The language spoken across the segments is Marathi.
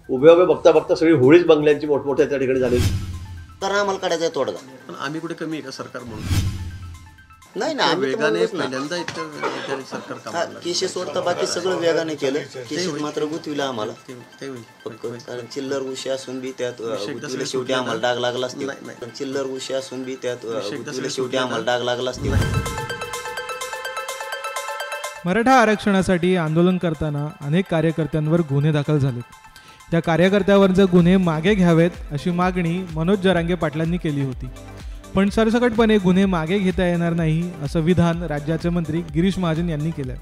उभे बघता बघता सगळी होळीच बंगल्यांची मोठमोठ्या त्या ठिकाणी झालेली. कारण आम्हाला काढायचा आहे तोडगा. पण आम्ही कुठे कमी आहे का सरकार म्हणून? नाही ना, आम्ही वेगाने पहिल्यांदा इतकं सरकार काम केशे सोडता बाकी सगळं वेगाने केलं. केशे मात्र गुतविला आम्हाला. कारण चिल्लर उशी असून बी त्यात गुतविले शेवटी आम्हाला डाग लागला असते. पण चिल्लर उशी असून बी त्यात गुतविले शेवटी आम्हाला डाग लागला असते. मराठा आरक्षणासाठी आंदोलन करताना अनेक कार्यकर्त्यांवर गुन्हे दाखल झाले. त्या कार्यकर्त्यावरचे गुन्हे मागे घ्यावेत अशी मागणी मनोज जरांगे पाटलांनी केली होती. पण सरसकटपणे गुन्हे मागे घेता येणार नाही असं विधान राज्याचे मंत्री गिरीश महाजन यांनी केलं.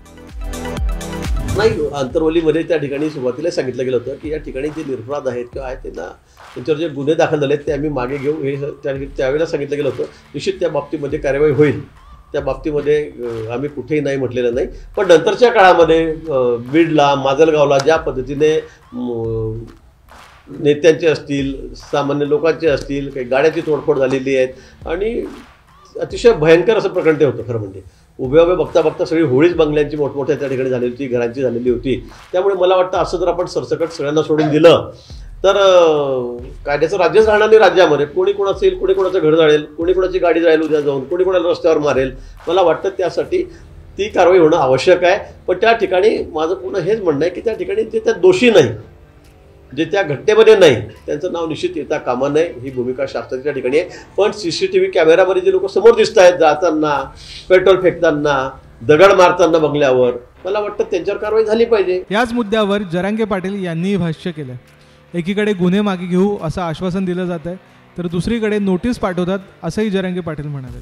नाही, आंतरवलीमध्ये त्या ठिकाणी सुरुवातीला सांगितलं गेलं होतं की या ठिकाणी जे निरपराध आहेत किंवा आहेत त्यांना त्यांच्यावर जे गुन्हे दाखल झाले आहेत ते आम्ही मागे घेऊ, हे त्यावेळेला सांगितलं गेलं होतं. निश्चित त्या बाबतीमध्ये कार्यवाही होईल. त्या बाबतीमध्ये आम्ही कुठेही नाही म्हटलेलं नाही. पण नंतरच्या काळामध्ये बीडला, माजलगावला ज्या पद्धतीने नेत्यांचे असतील, सामान्य लोकांचे असतील, काही गाड्याची तोडफोड झालेली आहेत आणि अतिशय भयंकर असं प्रकरण ते होतं. खरं म्हणजे उभे बघता बघता सगळी होळीच बंगल्यांची मोठमोठ्या त्या ठिकाणी झालेली होती, घरांची झालेली होती. त्यामुळे मला वाटतं असं जर आपण सरसकट सगळ्यांना सोडून दिलं तर कायद्याचं राज्यच राहणार नाही राज्यामध्ये. कोणी कोणाचं येईल, कोणी कोणाचं घर जाळेल, कोणी कोणाची गाडी जाईल उद्या जाऊन, कोणी कोणाला रस्त्यावर मारेल. मला वाटतं त्यासाठी ती कारवाई होणं आवश्यक आहे. पण त्या ठिकाणी माझं पुन्हा हेच म्हणणं आहे की त्या ठिकाणी जे त्या दोषी नाही, जे त्या घटनेमध्ये नाही, त्यांचं नाव निश्चित येता कामा नये, ही भूमिका शासनाच्या ठिकाणी आहे. पण CCTV कॅमेरामध्ये जे लोक समोर दिसत आहेत जाताना, पेट्रोल फेकताना, दगड मारताना बंगल्यावर, मला वाटतं त्यांच्यावर कारवाई झाली पाहिजे. याच मुद्द्यावर जरांगे पाटील यांनी भाष्य केलं. एकीकडे गुन्हे मागे घेऊ असं आश्वासन दिलं जात आहे, तर दुसरीकडे नोटीस पाठवतात असंही जरांगे पाटील म्हणाले.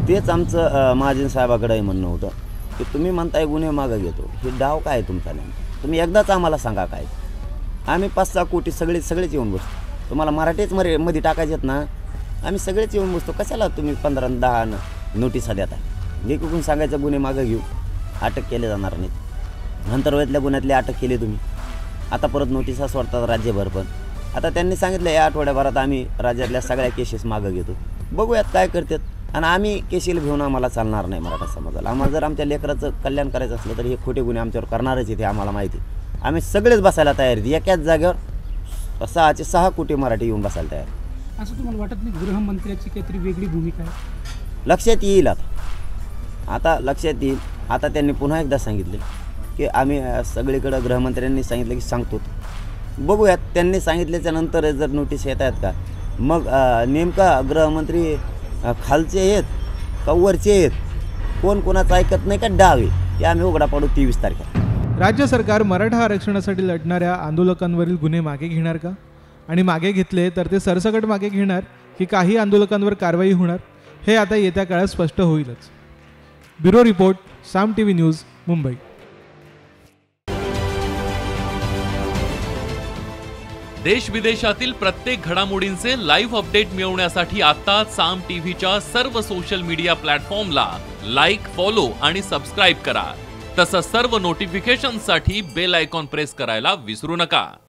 तेच आमचं महाजन साहेबाकडे म्हणणं होतं की तुम्ही म्हणताय गुन्हे मागे घेतो, हे डाव काय तुमचा नेमका? तुम्ही एकदाच आम्हाला सांगा काय. आम्ही 5-6 कोटी सगळेच येऊन बसतो. तुम्हाला मराठीच मध्ये टाकायचे आहेत ना, आम्ही सगळेच येऊन बसतो. कशाला तुम्ही 15-10 नोटिसा देता? एकूण सांगायचं गुन्हे मागे घेऊ, अटक केले जाणार नाहीत. नंतर वयातल्या गुन्ह्यातले अटक केली तुम्ही, आता परत नोटिसा सोडतात राज्यभर. पण आता त्यांनी सांगितलं या आठवड्याभरात आम्ही राज्यातल्या सगळ्या केसेस मागं घेतो. बघूयात काय करतात. आणि आम्ही केसीला घेऊन आम्हाला चालणार नाही. मराठा समाजाला आम्हाला जर आमच्या लेकराचं कल्याण करायचं असलं तर हे खोटे गुन्हे आमच्यावर करणारच आहे, ते आम्हाला माहिती. आम्ही सगळेच बसायला तयार आहेत. एकाच जागेवर 6 कोटी मराठी येऊन बसायला तयार. असं तुम्हाला वाटत नाही गृहमंत्र्याची काहीतरी वेगळी भूमिका आहे? लक्षात येईल आता लक्षात येईल. आता त्यांनी पुन्हा एकदा सांगितले की आम्ही सगळीकडं गृहमंत्र्यांनी सांगितलं की सांगतो. बघूयात त्यांनी सांगितल्याच्या नंतर जर नोटीस येत आहेत का, मग नेमका गृहमंत्री खालचे आहेत का वरचे आहेत, कोण कोणाचं ऐकत नाही का डावे, हे आम्ही उघडा पाडू 23 तारखेला. राज्य सरकार मराठा आरक्षणासाठी लढणाऱ्या आंदोलकांवरील गुन्हे मागे घेणार का? आणि मागे घेतले तर ते सरसकट मागे घेणार की काही आंदोलकांवर कारवाई होणार, हे आता येत्या काळात स्पष्ट होईलच. ब्युरो रिपोर्ट, साम TV न्यूज, मुंबई. देश विदेशातील प्रत्येक घडामोडींचे लाईव्ह अपडेट मिळवण्यासाठी आता साम टीव्हीच्या सर्व सोशल मीडिया प्लॅटफॉर्मला लाईक, फॉलो आणि सबस्क्राईब करा. तसंच सर्व नोटिफिकेशनसाठी बेल आयकॉन प्रेस करायला विसरू नका.